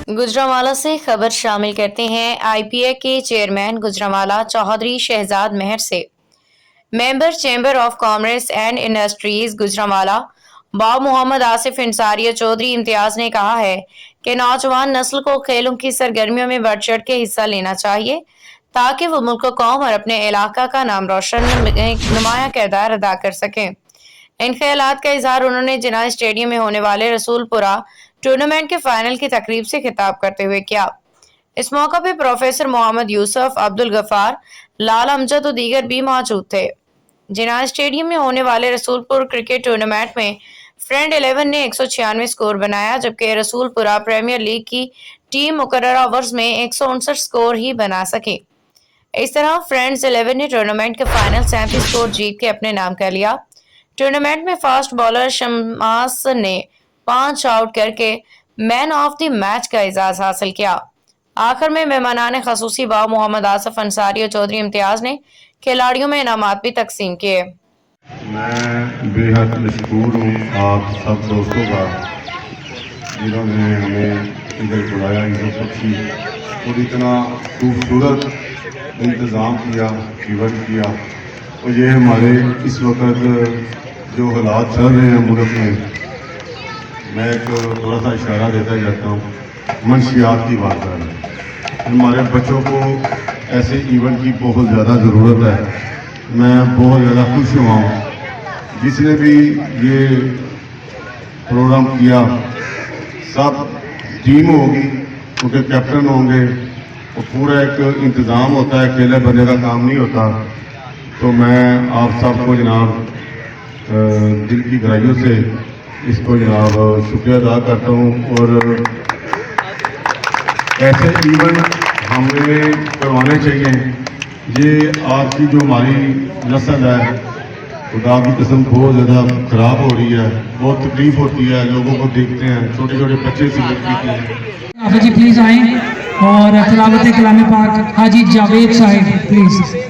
गुजरांवाला से खबर शामिल करते हैं। आईपीए के चेयरमैन गुजरांवाला चौधरी शहजाद मेहर से member chamber of commerce and industries Gujranwala बाब मोहम्मद आसिफ इंसारी चौधरी इम्तियाज ने कहा है कि नौजवान नस्ल को खेलों की सरगर्मियों में बढ़ चढ़ के हिस्सा लेना चाहिए ताकि वो मुल्क कौम और अपने इलाका का नाम रोशन नुमाया किरदार अदा कर सकें। इन ख्यालात का इजहार उन्होंने जिन्ना स्टेडियम में होने वाले रसूलपुरा टूर्नामेंट के फाइनल की तकरीब से खिताब करते हुए किया। इस मौका पर प्रोफेसर मोहम्मद यूसुफ, अब्दुल गफार, लाल अमजद और दीगर भी मौजूद थे। जिन्ना स्टेडियम में होने वाले रसूलपुर क्रिकेट टूर्नामेंट में फ्रेंड 11 ने 196 स्कोर बनाया, जबकि रसूलपुरा प्रीमियर लीग की टीम मुकर्ररा ओवर्स में 159 स्कोर ही बना सकी। इस तरह फ्रेंड्स 11 ने टूर्नामेंट के फाइनल 37 स्कोर जीत के अपने नाम कर लिया। टूर्नामेंट में फास्ट बॉलर शम्मास ने 5 आउट करके मैन ऑफ द मैच का एजाज हासिल किया। आखिर में मेहमानान खसूसी बाब मोहम्मद आसिफ अंसारी और चौधरी इम्तियाज ने खिलाड़ियों में इनामात भी तकसीम किए। मैं बेहद मशकूर हूँ आप सब दोस्तों का, जिन्होंने हमें इधर बुलाया, इधर पक्षी और इतना खूबसूरत इंतज़ाम किया, इवेंट किया। और ये हमारे इस वक्त जो हालात चल रहे हैं मुल्क में, मैं एक थोड़ा सा इशारा देता जाता हूँ, मंशियात की बात कर रहे हैं। हमारे बच्चों को ऐसे इवेंट की बहुत ज़्यादा ज़रूरत है। मैं बहुत ज़्यादा खुश हुआ हूँ जिसने भी ये प्रोग्राम किया। सब टीम होगी, उनके कैप्टन होंगे और पूरा एक इंतज़ाम होता है, अकेले बंदे का काम नहीं होता। तो मैं आप सबको जनाब दिल की गहराइयों से इसको जनाब शुक्रिया अदा करता हूँ। और ऐसे इवेंट हमें करवाने चाहिए। ये आपकी जो हमारी नस्ल है, खुदा की कसम बहुत ज़्यादा ख़राब हो रही है, बहुत तकलीफ होती है। लोगों को देखते हैं, छोटे छोटे बच्चे सिगरेट पीते हैं। हाफिज जी प्लीज़ आएँ और तिलावत कलाम पाक हाजी जावेद साहिब प्लीज़।